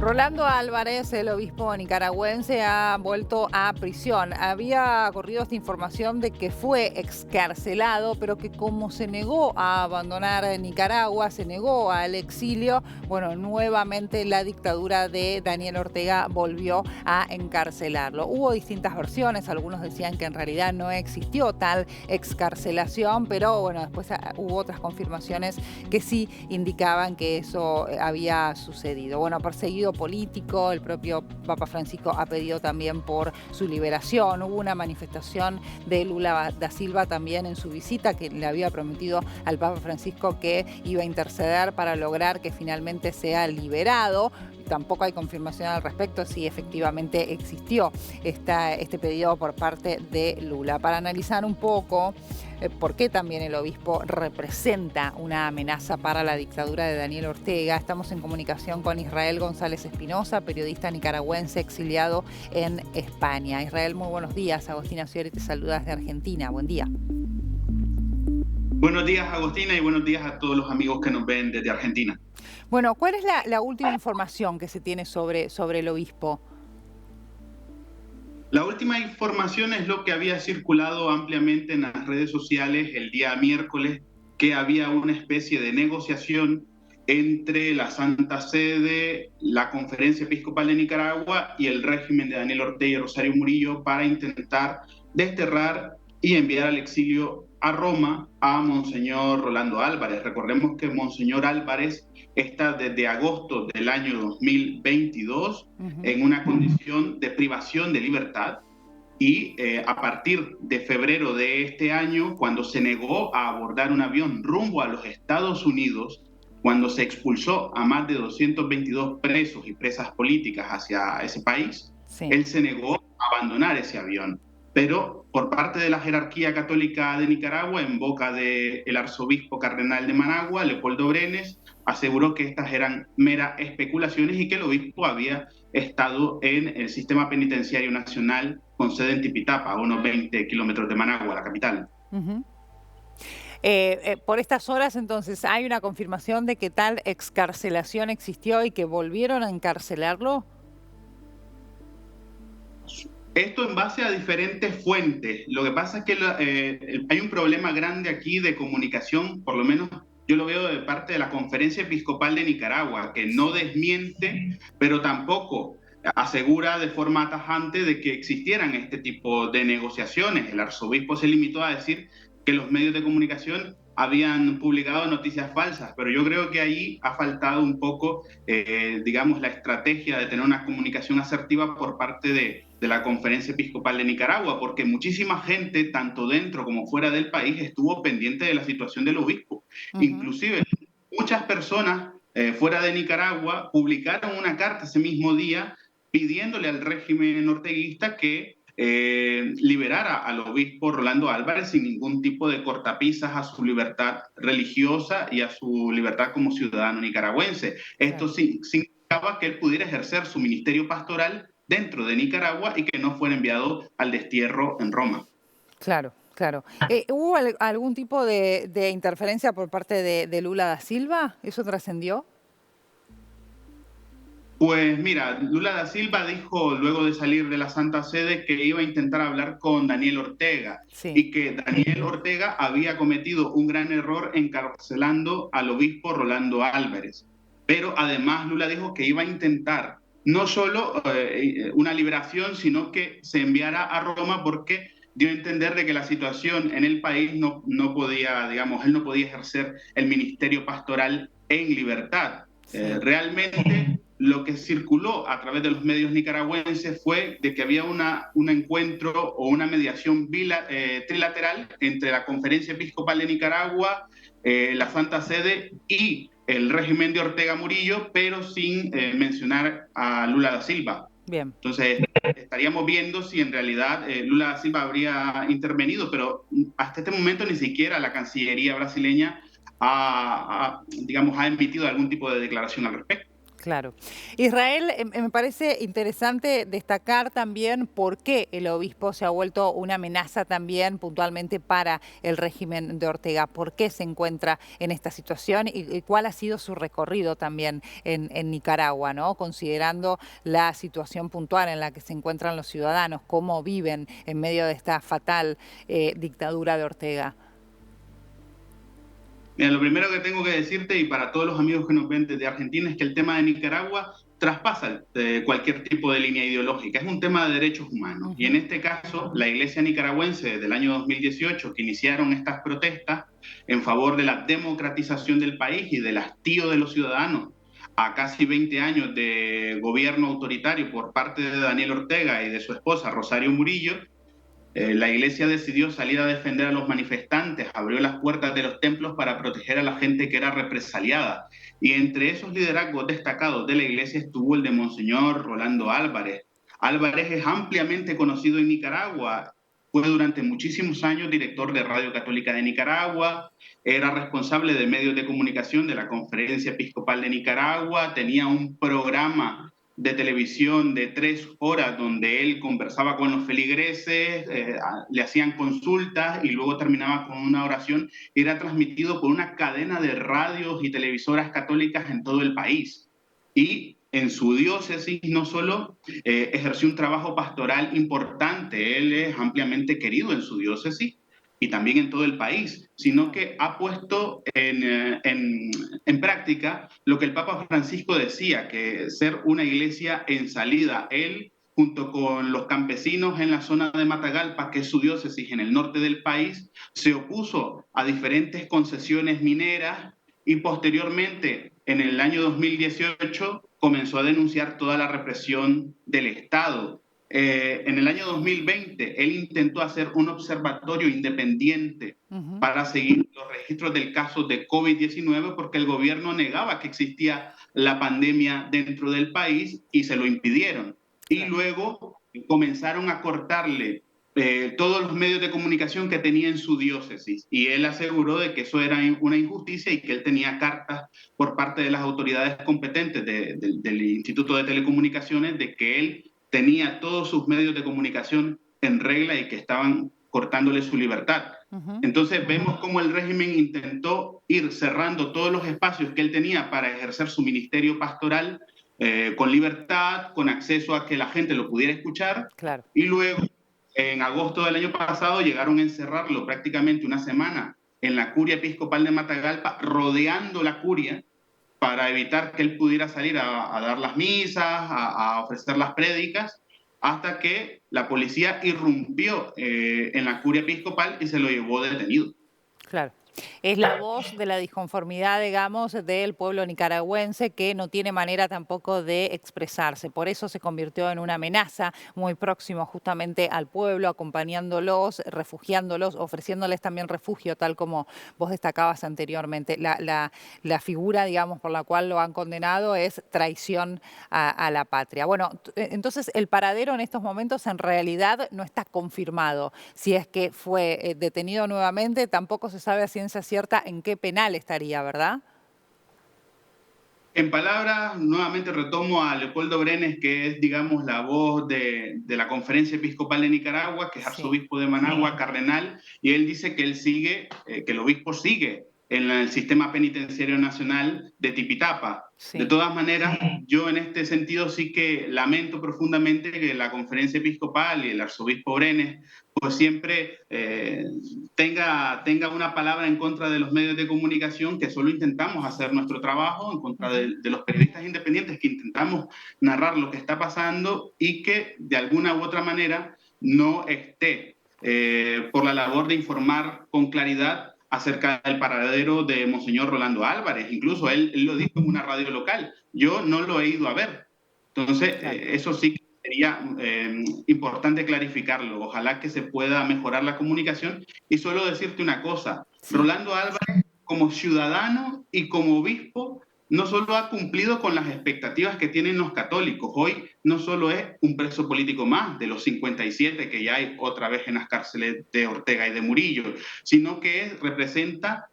Rolando Álvarez, el obispo nicaragüense, ha vuelto a prisión. Había corrido esta información de que fue excarcelado, pero que como se negó a abandonar Nicaragua, se negó al exilio, bueno, nuevamente la dictadura de Daniel Ortega volvió a encarcelarlo. Hubo distintas versiones, algunos decían que en realidad no existió tal excarcelación, pero bueno, después hubo otras confirmaciones que sí indicaban que eso había sucedido. Bueno, perseguido político, el propio Papa Francisco ha pedido también por su liberación. Hubo una manifestación de Lula da Silva también en su visita, que le había prometido al Papa Francisco que iba a interceder para lograr que finalmente sea liberado. Tampoco hay confirmación al respecto si efectivamente existió este pedido por parte de Lula. Para analizar un poco por qué también el obispo representa una amenaza para la dictadura de Daniel Ortega, estamos en comunicación con Israel González Espinosa, periodista nicaragüense exiliado en España. Israel, muy buenos días. Agostina Fiore te saluda desde Argentina. Buen día. Buenos días, Agostina, y buenos días a todos los amigos que nos ven desde Argentina. Bueno, ¿cuál es la última información que se tiene sobre el obispo? La última información es lo que había circulado ampliamente en las redes sociales el día miércoles, que había una especie de negociación entre la Santa Sede, la Conferencia Episcopal de Nicaragua y el régimen de Daniel Ortega y Rosario Murillo para intentar desterrar y enviar al exilio a Roma a Monseñor Rolando Álvarez. Recordemos que Monseñor Álvarez está desde agosto del año 2022 en una condición de privación de libertad y a partir de febrero de este año, cuando se negó a abordar un avión rumbo a los Estados Unidos, cuando se expulsó a más de 222 presos y presas políticas hacia ese país, sí, él se negó a abandonar ese avión. Pero por parte de la jerarquía católica de Nicaragua, en boca del arzobispo cardenal de Managua, Leopoldo Brenes, aseguró que estas eran meras especulaciones y que el obispo había estado en el sistema penitenciario nacional con sede en Tipitapa, a unos 20 kilómetros de Managua, la capital. Por estas horas, entonces, ¿hay una confirmación de que tal excarcelación existió y que volvieron a encarcelarlo? Esto en base a diferentes fuentes. Lo que pasa es que hay un problema grande aquí de comunicación, por lo menos yo lo veo de parte de la Conferencia Episcopal de Nicaragua, que no desmiente, pero tampoco asegura de forma tajante de que existieran este tipo de negociaciones. El arzobispo se limitó a decir que los medios de comunicación habían publicado noticias falsas, pero yo creo que ahí ha faltado un poco, digamos, la estrategia de tener una comunicación asertiva por parte de la Conferencia Episcopal de Nicaragua, porque muchísima gente, tanto dentro como fuera del país, estuvo pendiente de la situación del obispo. Inclusive, muchas personas fuera de Nicaragua publicaron una carta ese mismo día pidiéndole al régimen orteguista que liberara al obispo Rolando Álvarez sin ningún tipo de cortapisas a su libertad religiosa y a su libertad como ciudadano nicaragüense. Esto significaba que él pudiera ejercer su ministerio pastoral dentro de Nicaragua y que no fuera enviado al destierro en Roma. Claro, claro. ¿Hubo algún tipo de interferencia por parte de Lula da Silva? ¿Eso trascendió? Pues mira, Lula da Silva dijo luego de salir de la Santa Sede que iba a intentar hablar con Daniel Ortega, sí, y que Daniel Ortega había cometido un gran error encarcelando al obispo Rolando Álvarez. Pero además Lula dijo que iba a intentar no solo una liberación, sino que se enviara a Roma porque dio a entender de que la situación en el país no podía, digamos, él no podía ejercer el ministerio pastoral en libertad. Sí. Realmente lo que circuló a través de los medios nicaragüenses fue de que había un encuentro o una mediación trilateral entre la Conferencia Episcopal de Nicaragua, la Santa Sede y el régimen de Ortega Murillo, pero sin mencionar a Lula da Silva. Bien. Entonces, estaríamos viendo si en realidad Lula da Silva habría intervenido, pero hasta este momento ni siquiera la Cancillería brasileña digamos, ha emitido algún tipo de declaración al respecto. Claro. Israel, me parece interesante destacar también por qué el obispo se ha vuelto una amenaza también puntualmente para el régimen de Ortega. ¿Por qué se encuentra en esta situación y cuál ha sido su recorrido también en Nicaragua, ¿no? Considerando la situación puntual en la que se encuentran los ciudadanos, cómo viven en medio de esta fatal dictadura de Ortega. Mira, lo primero que tengo que decirte, y para todos los amigos que nos ven desde Argentina, es que el tema de Nicaragua traspasa cualquier tipo de línea ideológica. Es un tema de derechos humanos. Y en este caso, la Iglesia nicaragüense desde el año 2018, que iniciaron estas protestas en favor de la democratización del país y del hastío de los ciudadanos a casi 20 años de gobierno autoritario por parte de Daniel Ortega y de su esposa Rosario Murillo, la iglesia decidió salir a defender a los manifestantes, abrió las puertas de los templos para proteger a la gente que era represaliada. Y entre esos liderazgos destacados de la iglesia estuvo el de Monseñor Rolando Álvarez. Álvarez es ampliamente conocido en Nicaragua. Fue durante muchísimos años director de Radio Católica de Nicaragua, era responsable de medios de comunicación de la Conferencia Episcopal de Nicaragua, tenía un programa de televisión de 3 horas donde él conversaba con los feligreses, le hacían consultas y luego terminaba con una oración. Era transmitido por una cadena de radios y televisoras católicas en todo el país. Y en su diócesis no solo ejerció un trabajo pastoral importante, él es ampliamente querido en su diócesis y también en todo el país, sino que ha puesto en práctica lo que el Papa Francisco decía, que ser una iglesia en salida. Él, junto con los campesinos en la zona de Matagalpa, que es su diócesis en el norte del país, se opuso a diferentes concesiones mineras y posteriormente, en el año 2018, comenzó a denunciar toda la represión del Estado. En el año 2020, él intentó hacer un observatorio independiente para seguir los registros del caso de COVID-19 porque el gobierno negaba que existía la pandemia dentro del país y se lo impidieron. Y luego comenzaron a cortarle todos los medios de comunicación que tenía en su diócesis y él aseguró de que eso era una injusticia y que él tenía cartas por parte de las autoridades competentes del Instituto de Telecomunicaciones de que él tenía todos sus medios de comunicación en regla y que estaban cortándole su libertad. Entonces vemos cómo el régimen intentó ir cerrando todos los espacios que él tenía para ejercer su ministerio pastoral con libertad, con acceso a que la gente lo pudiera escuchar. Claro. Y luego, en agosto del año pasado, llegaron a encerrarlo prácticamente una semana en la curia episcopal de Matagalpa, rodeando la curia, para evitar que él pudiera salir a dar las misas, a ofrecer las prédicas, hasta que la policía irrumpió en la curia episcopal y se lo llevó detenido. Claro. Es la voz de la disconformidad, digamos, del pueblo nicaragüense que no tiene manera tampoco de expresarse. Por eso se convirtió en una amenaza muy próximo justamente al pueblo, acompañándolos, refugiándolos, ofreciéndoles también refugio, tal como vos destacabas anteriormente. La figura, digamos, por la cual lo han condenado es traición a la patria. Bueno, entonces el paradero en estos momentos en realidad no está confirmado. Si es que fue detenido nuevamente, tampoco se sabe a ciencia cierta en qué penal estaría, ¿verdad? En palabras, nuevamente retomo a Leopoldo Brenes, que es, digamos, la voz de la Conferencia Episcopal de Nicaragua, que es arzobispo de Managua, cardenal, y él dice que él sigue, que el obispo sigue en el sistema penitenciario nacional de Tipitapa. De todas maneras, yo en este sentido sí que lamento profundamente que la Conferencia Episcopal y el arzobispo Brenes pues siempre tenga una palabra en contra de los medios de comunicación, que solo intentamos hacer nuestro trabajo en contra de los periodistas independientes, que intentamos narrar lo que está pasando y que de alguna u otra manera no esté por la labor de informar con claridad acerca del paradero de Monseñor Rolando Álvarez. Incluso él lo dijo en una radio local. Yo no lo he ido a ver. Entonces, eso sí sería importante clarificarlo. Ojalá que se pueda mejorar la comunicación. Y solo decirte una cosa. Rolando Álvarez, como ciudadano y como obispo, no solo ha cumplido con las expectativas que tienen los católicos. Hoy no solo es un preso político más de los 57 que ya hay otra vez en las cárceles de Ortega y de Murillo, sino que representa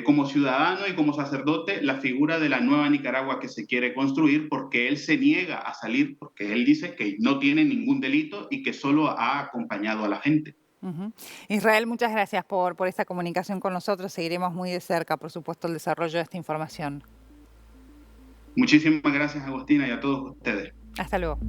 como ciudadano y como sacerdote la figura de la nueva Nicaragua que se quiere construir, porque él se niega a salir, porque él dice que no tiene ningún delito y que solo ha acompañado a la gente. Ujú. Israel, muchas gracias por esta comunicación con nosotros. Seguiremos muy de cerca, por supuesto, el desarrollo de esta información. Muchísimas gracias, Agustina, y a todos ustedes. Hasta luego.